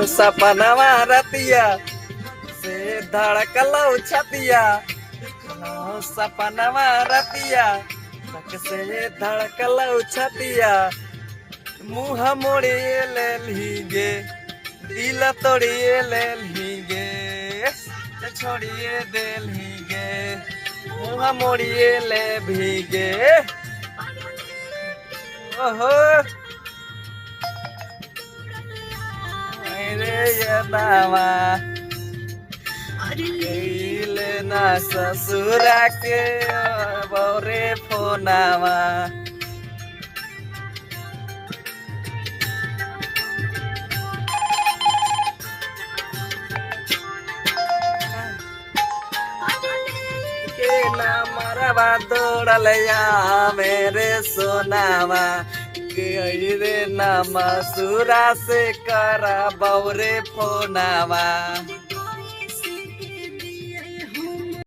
सपनवा रतिया से धड़कलौ छतिया सपनवा रतिया तक से धड़कलौ छतिया मुँह मोड़िए ले लीगे दिल तोड़िए ले लीगे छोड़िए दे लीगे मुँह मोड़िए ले भीगे ओहो मेरे यदावा ना ससुरा के बौरे फोनावा के ना मरवा दौड़लया मेरे सोनावा के रे ना मसूरा से करा बौरे फोनावा